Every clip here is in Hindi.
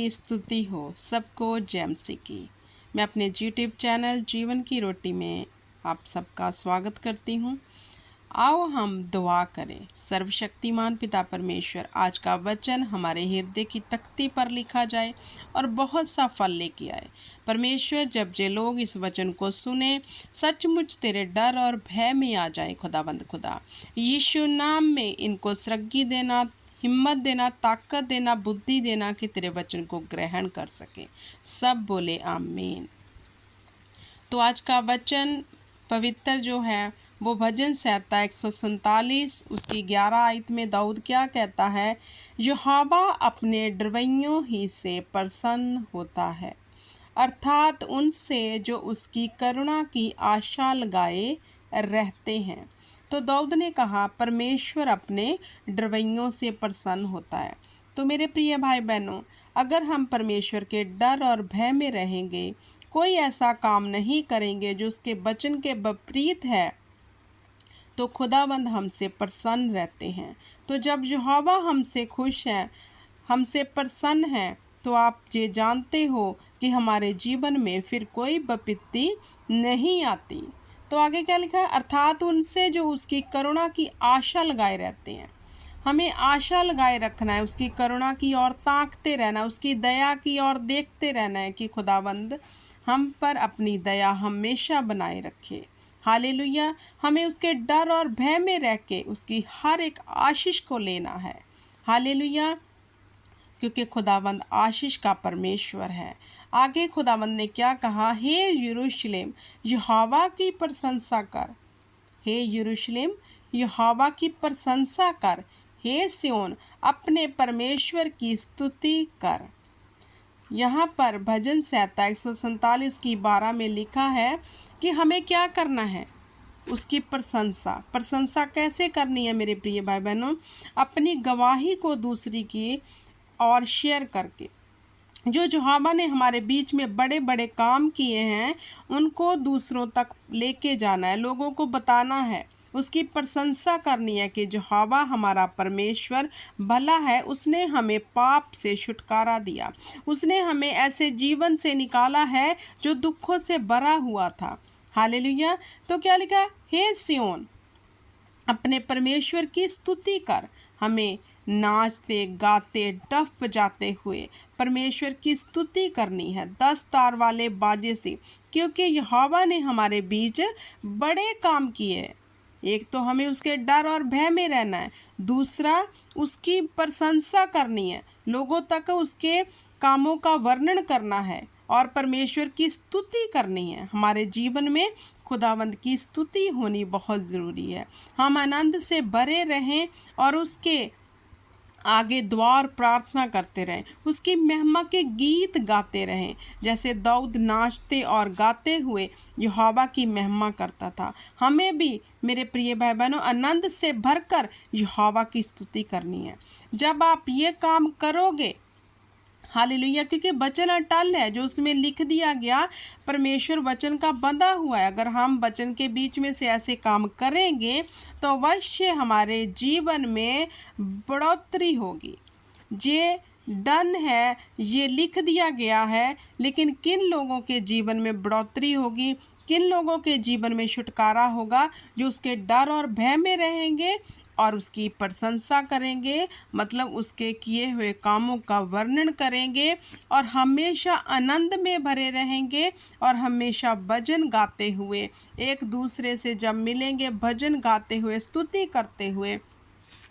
की स्तुति हो, सबको जय मसीह की। मैं अपने यूट्यूब चैनल जीवन की रोटी में आप सबका स्वागत करती हूँ। आओ हम दुआ करें। सर्वशक्तिमान पिता परमेश्वर, आज का वचन हमारे हृदय की तख्ती पर लिखा जाए और बहुत सा फल लेके आए। परमेश्वर, जब जे लोग इस वचन को सुने, सचमुच तेरे डर और भय में आ जाए। खुदाबंद खुदा, यीशु नाम में इनको सृगी देना, हिम्मत देना, ताकत देना, बुद्धि देना कि तेरे वचन को ग्रहण कर सके। सब बोले आमीन। तो आज का वचन पवित्र जो है वो भजन संहिता 147 उसकी 11 आयत में दाऊद क्या कहता है? यहोवा अपने डरवैयों ही से प्रसन्न होता है, अर्थात उनसे जो उसकी करुणा की आशा लगाए रहते हैं। तो दाऊद ने कहा परमेश्वर अपने डरवैयों से प्रसन्न होता है। तो मेरे प्रिय भाई बहनों, अगर हम परमेश्वर के डर और भय में रहेंगे, कोई ऐसा काम नहीं करेंगे जो उसके वचन के विपरीत है, तो खुदावंद हमसे प्रसन्न रहते हैं। तो जब यहोवा हमसे खुश है, हमसे प्रसन्न है, तो आप ये जानते हो कि हमारे जीवन में फिर कोई विपत्ति नहीं आती। तो आगे क्या लिखा है? अर्थात उनसे जो उसकी करुणा की आशा लगाए रहते हैं। हमें आशा लगाए रखना है, उसकी करुणा की ओर ताकते रहना, उसकी दया की ओर देखते रहना है कि खुदावंद हम पर अपनी दया हमेशा बनाए रखे। हालेलुया। हमें उसके डर और भय में रह के उसकी हर एक आशीष को लेना है। हालेलुया, क्योंकि खुदावंद आशीष का परमेश्वर है। आगे खुदावंद ने क्या कहा? हे यरूशलेम, यहोवा की प्रशंसा कर। हे यरूशलेम, यहोवा की प्रशंसा कर। हे सिय्योन, अपने परमेश्वर की स्तुति कर। यहाँ पर भजन संहिता 147 की 12 में लिखा है कि हमें क्या करना है? उसकी प्रशंसा। प्रशंसा कैसे करनी है मेरे प्रिय भाई बहनों? अपनी गवाही को दूसरी की और शेयर करके। जो यहोवा ने हमारे बीच में बड़े बड़े काम किए हैं, उनको दूसरों तक लेके जाना है, लोगों को बताना है, उसकी प्रशंसा करनी है कि यहोवा हमारा परमेश्वर भला है। उसने हमें पाप से छुटकारा दिया, उसने हमें ऐसे जीवन से निकाला है जो दुखों से भरा हुआ था। हालेलुया। तो क्या लिखा? हे सिय्योन, अपने परमेश्वर की स्तुति कर। हमें नाचते गाते डफ बजाते हुए परमेश्वर की स्तुति करनी है, 10 तार वाले बाजे से, क्योंकि यहोवा ने हमारे बीच बड़े काम किए। एक तो हमें उसके डर और भय में रहना है, दूसरा उसकी प्रशंसा करनी है, लोगों तक उसके कामों का वर्णन करना है और परमेश्वर की स्तुति करनी है। हमारे जीवन में खुदावंद की स्तुति होनी बहुत ज़रूरी है। हम आनंद से भरे रहें और उसके आगे दुआ और प्रार्थना करते रहें, उसकी महिमा के गीत गाते रहें, जैसे दाऊद नाचते और गाते हुए यहोवा की महिमा करता था। हमें भी मेरे प्रिय भाई बहनों आनंद से भरकर यहोवा की स्तुति करनी है। जब आप ये काम करोगे, हालेलुया, क्योंकि वचन अटल है, जो उसमें लिख दिया गया, परमेश्वर वचन का बंधा हुआ है। अगर हम वचन के बीच में से ऐसे काम करेंगे तो अवश्य हमारे जीवन में बढ़ोतरी होगी। ये डन है, ये लिख दिया गया है, लेकिन किन लोगों के जीवन में बढ़ोतरी होगी, किन लोगों के जीवन में छुटकारा होगा? जो उसके डर और भय में रहेंगे और उसकी प्रशंसा करेंगे, मतलब उसके किए हुए कामों का वर्णन करेंगे और हमेशा आनंद में भरे रहेंगे और हमेशा भजन गाते हुए एक दूसरे से जब मिलेंगे, भजन गाते हुए, स्तुति करते हुए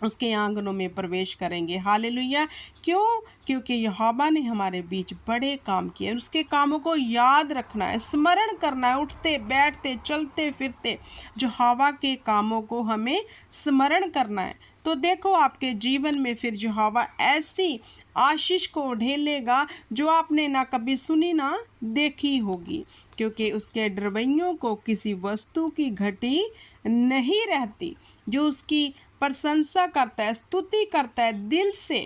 उसके आंगनों में प्रवेश करेंगे। हालेलुया। क्यों? क्योंकि यहोवा ने हमारे बीच बड़े काम किए। उसके कामों को याद रखना है, स्मरण करना है, उठते बैठते चलते फिरते यहोवा के कामों को हमें स्मरण करना है। तो देखो आपके जीवन में फिर यहोवा ऐसी आशीष को ढेलेगा जो आपने ना कभी सुनी ना देखी होगी, क्योंकि उसके डरवैयों को किसी वस्तु की घटी नहीं रहती। जो उसकी प्रशंसा करता है, स्तुति करता है दिल से,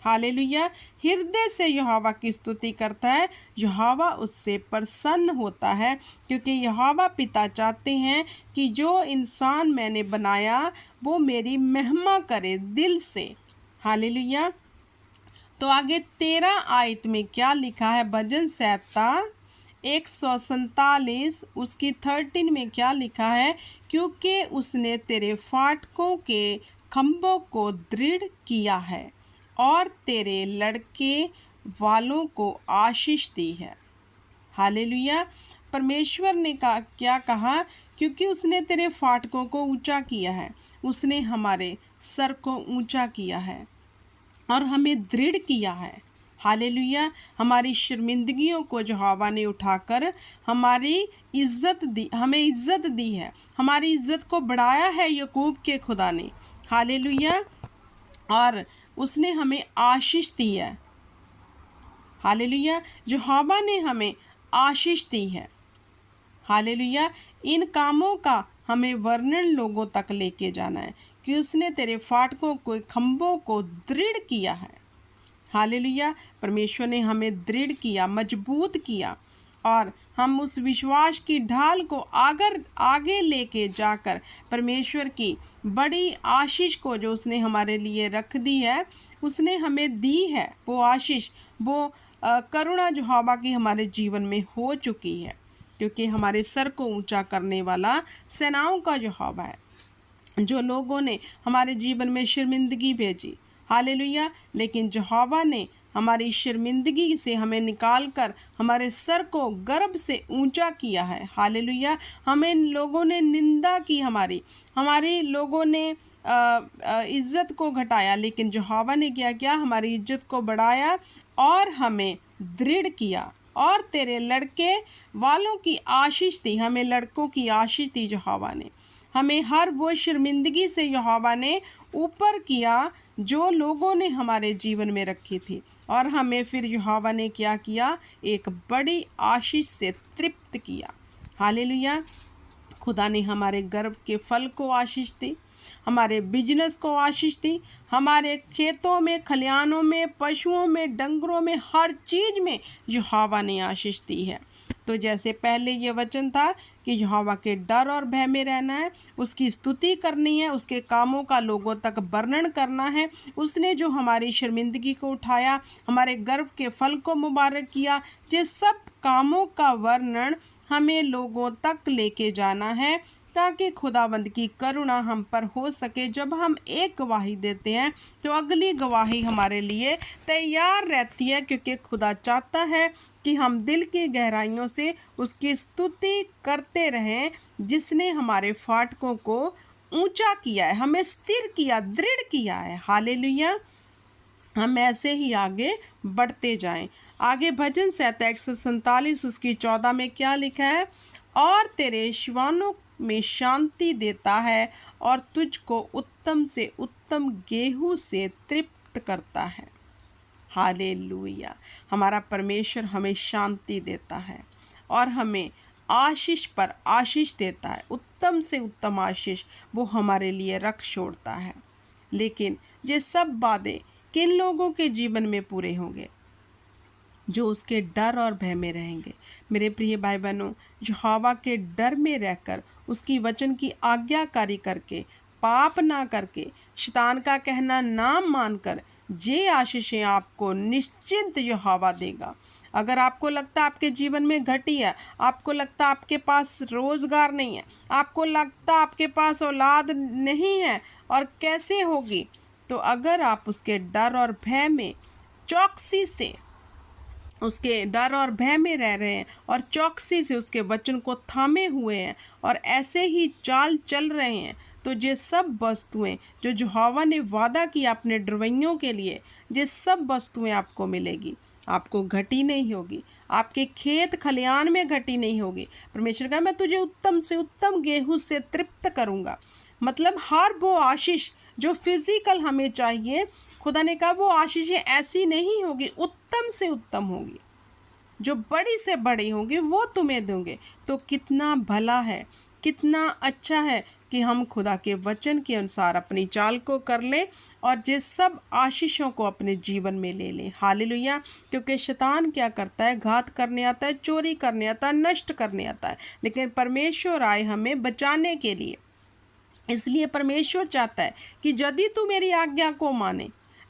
हालेलुया, हृदय से यहोवा की स्तुति करता है, यहोवा उससे प्रसन्न होता है। क्योंकि यहोवा पिता चाहते हैं कि जो इंसान मैंने बनाया वो मेरी महिमा करे दिल से। हालेलुया। तो आगे 13 आयत में क्या लिखा है? भजन संहिता 147 उसकी 13 में क्या लिखा है? क्योंकि उसने तेरे फाटकों के खंभों को दृढ़ किया है और तेरे लड़के वालों को आशीष दी है। हालेलुया। परमेश्वर ने क्या कहा? क्योंकि उसने तेरे फाटकों को ऊंचा किया है, उसने हमारे सर को ऊंचा किया है और हमें दृढ़ किया है। हालेलुया। हमारी शर्मिंदगियों को यहोवा ने उठाकर हमारी हमें इज्जत दी है, हमारी इज्जत को बढ़ाया है याकूब के खुदा ने। हालेलुया। और उसने हमें आशीष दी है। हालेलुया। यहोवा ने हमें आशीष दी है। हालेलुया। इन कामों का हमें वर्णन लोगों तक लेके जाना है कि उसने तेरे फाटकों को खंभों को दृढ़ किया है। हालेलुया। परमेश्वर ने हमें दृढ़ किया, मजबूत किया और हम उस विश्वास की ढाल को आगे लेके जाकर परमेश्वर की बड़ी आशीष को जो उसने हमारे लिए रख दी है, उसने हमें दी है, वो आशीष, वो करुणा यहोवा की हमारे जीवन में हो चुकी है, क्योंकि हमारे सर को ऊंचा करने वाला सेनाओं का यहोवा है। जो लोगों ने हमारे जीवन में शर्मिंदगी भेजी, हालेलुया, लेकिन यहोवा ने हमारी शर्मिंदगी से हमें निकालकर हमारे सर को गर्व से ऊंचा किया है। हालेलुया। हमें लोगों ने निंदा की, हमारी लोगों ने इज्जत को घटाया, लेकिन यहोवा ने क्या किया? हमारी इज्जत को बढ़ाया और हमें दृढ़ किया और तेरे लड़के वालों की आशीष दी। हमें लड़कों की आशीष दी यहोवा ने। हमें हर वो शर्मिंदगी से यहोवा ने ऊपर किया जो लोगों ने हमारे जीवन में रखी थी, और हमें फिर यहोवा ने क्या किया? एक बड़ी आशीष से तृप्त किया। हालेलुया। खुदा ने हमारे गर्भ के फल को आशीष दी, हमारे बिजनेस को आशीष दी, हमारे खेतों में, खलिहानों में, पशुओं में, डंगरों में, हर चीज़ में यहोवा ने आशीष दी है। तो जैसे पहले ये वचन था कि यहोवा के डर और भय में रहना है, उसकी स्तुति करनी है, उसके कामों का लोगों तक वर्णन करना है। उसने जो हमारी शर्मिंदगी को उठाया, हमारे गर्व के फल को मुबारक किया, ये सब कामों का वर्णन हमें लोगों तक लेके जाना है, ताकि खुदावंद की करुणा हम पर हो सके। जब हम एक गवाही देते हैं तो अगली गवाही हमारे लिए तैयार रहती है, क्योंकि खुदा चाहता है कि हम दिल की गहराइयों से उसकी स्तुति करते रहें, जिसने हमारे फाटकों को ऊंचा किया है, हमें स्थिर किया, दृढ़ किया है। हालेलुया। हम ऐसे ही आगे बढ़ते जाएं। आगे भजन संहिता 147 उसकी 14 में क्या लिखा है? और तेरे शिवानों में शांति देता है और तुझको उत्तम से उत्तम गेहूं से तृप्त करता है। हालेलुया। हमारा परमेश्वर हमें शांति देता है और हमें आशीष पर आशीष देता है, उत्तम से उत्तम आशीष वो हमारे लिए रख छोड़ता है। लेकिन ये सब बातें किन लोगों के जीवन में पूरे होंगे? जो उसके डर और भय में रहेंगे। मेरे प्रिय भाई बहनों, यहोवा के डर में रहकर, उसकी वचन की आज्ञाकारी करके, पाप ना करके, शैतान का कहना ना मानकर, ये आशीषें आपको निश्चिंत यहोवा देगा। अगर आपको लगता है आपके जीवन में घटी है, आपको लगता आपके पास रोज़गार नहीं है, आपको लगता आपके पास औलाद नहीं है और कैसे होगी, तो अगर आप उसके डर और भय में चौकसी से, उसके डर और भय में रह रहे हैं और चौकसी से उसके वचन को थामे हुए हैं और ऐसे ही चाल चल रहे हैं, तो ये सब वस्तुएं जो यहोवा ने वादा किया अपने डरवैयों के लिए, ये सब वस्तुएं आपको मिलेगी। आपको घटी नहीं होगी, आपके खेत खलिहान में घटी नहीं होगी। परमेश्वर कहा, मैं तुझे उत्तम से उत्तम गेहूं से तृप्त करूँगा। मतलब हर वो आशीष जो फिजिकल हमें चाहिए, खुदा ने कहा वो आशीषें ऐसी नहीं होगी, उत्तम से उत्तम होगी, जो बड़ी से बड़ी होंगी वो तुम्हें दूंगे। तो कितना भला है, कितना अच्छा है कि हम खुदा के वचन के अनुसार अपनी चाल को कर लें और ये सब आशीषों को अपने जीवन में ले लें। हालेलुया। क्योंकि शैतान क्या करता है? घात करने आता है, चोरी करने आता है, नष्ट करने आता है, लेकिन परमेश्वर आए हमें बचाने के लिए। इसलिए परमेश्वर चाहता है कि यदि तू मेरी आज्ञा को माने,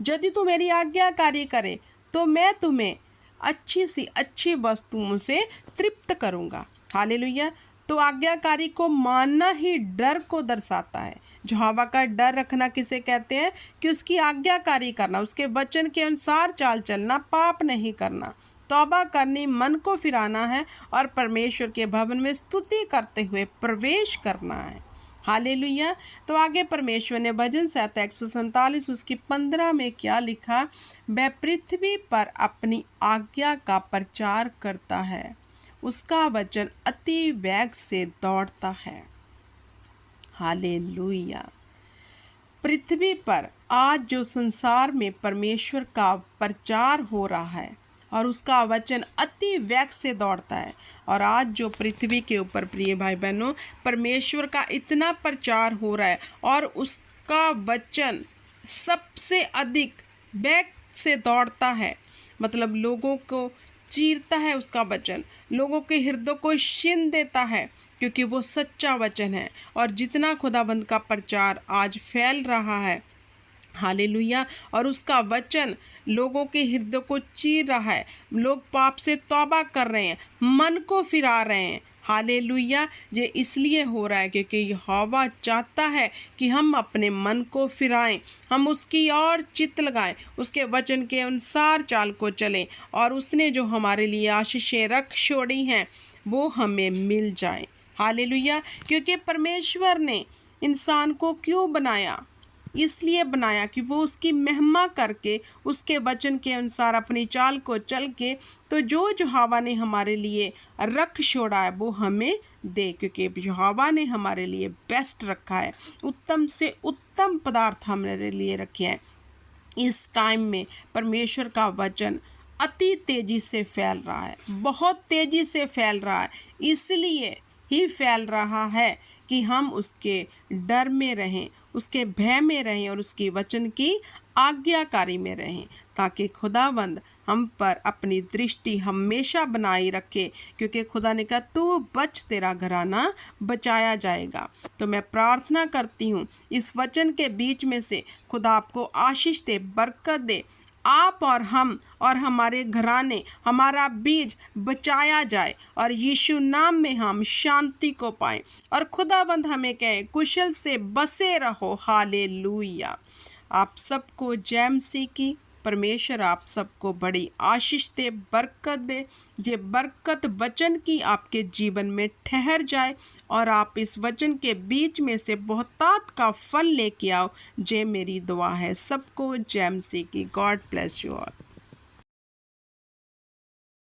यदि तू मेरी आज्ञाकारी करे तो मैं तुम्हें अच्छी सी अच्छी वस्तुओं से तृप्त करूँगा। हालेलुया। तो आज्ञाकारी को मानना ही डर को दर्शाता है। यहोवा का डर रखना किसे कहते हैं? कि उसकी आज्ञाकारी करना, उसके वचन के अनुसार चाल चलना, पाप नहीं करना, तौबा करनी, मन को फिराना है और परमेश्वर के भवन में स्तुति करते हुए प्रवेश करना है। हालेलुया। तो आगे परमेश्वर ने भजन संहिता 147 उसकी 15 में क्या लिखा? वह पृथ्वी पर अपनी आज्ञा का प्रचार करता है, उसका वचन अति वेग से दौड़ता है। हालेलुया। पृथ्वी पर आज जो संसार में परमेश्वर का प्रचार हो रहा है और उसका वचन अति वेग से दौड़ता है, और आज जो पृथ्वी के ऊपर प्रिय भाई बहनों परमेश्वर का इतना प्रचार हो रहा है और उसका वचन सबसे अधिक वेग से दौड़ता है, मतलब लोगों को चीरता है उसका वचन, लोगों के हृदय को छीन देता है, क्योंकि वो सच्चा वचन है। और जितना खुदाबंद का प्रचार आज फैल रहा है, हालेलुया, और उसका वचन लोगों के हृदय को चीर रहा है, लोग पाप से तौबा कर रहे हैं, मन को फिरा रहे हैं। हालेलुया। ये इसलिए हो रहा है क्योंकि यहोवा चाहता है कि हम अपने मन को फिराएं, हम उसकी ओर चित्त लगाएं, उसके वचन के अनुसार चाल को चलें, और उसने जो हमारे लिए आशीषें रख छोड़ी हैं वो हमें मिल जाएं। हालेलुया। क्योंकि परमेश्वर ने इंसान को क्यों बनाया? इसलिए बनाया कि वो उसकी महिमा करके उसके वचन के अनुसार अपनी चाल को चल के तो जो यहोवा ने हमारे लिए रख छोड़ा है वो हमें दे, क्योंकि यहोवा ने हमारे लिए बेस्ट रखा है, उत्तम से उत्तम पदार्थ हमारे लिए रखे हैं। इस टाइम में परमेश्वर का वचन अति तेजी से फैल रहा है, बहुत तेजी से फैल रहा है। इसलिए ही फैल रहा है कि हम उसके डर में रहें, उसके भय में रहें और उसकी वचन की आज्ञाकारी में रहें, ताकि खुदावंद हम पर अपनी दृष्टि हमेशा बनाए रखे, क्योंकि खुदा ने कहा तू बच, तेरा घराना बचाया जाएगा। तो मैं प्रार्थना करती हूँ इस वचन के बीच में से खुदा आपको आशीष दे, बरकत दे, आप और हम और हमारे घराने, हमारा बीज बचाया जाए और यीशु नाम में हम शांति को पाएं और खुदाबंद हमें कहे कुशल से बसे रहो। हालेलुया। आप सबको जय मसीह की। परमेश्वर आप सबको बड़ी आशीष दे, बरकत दे। ये बरकत वचन की आपके जीवन में ठहर जाए और आप इस वचन के बीच में से बहुतायत का फल लेके आओ। ये मेरी दुआ है। सबको जय मसीह की। God bless you all.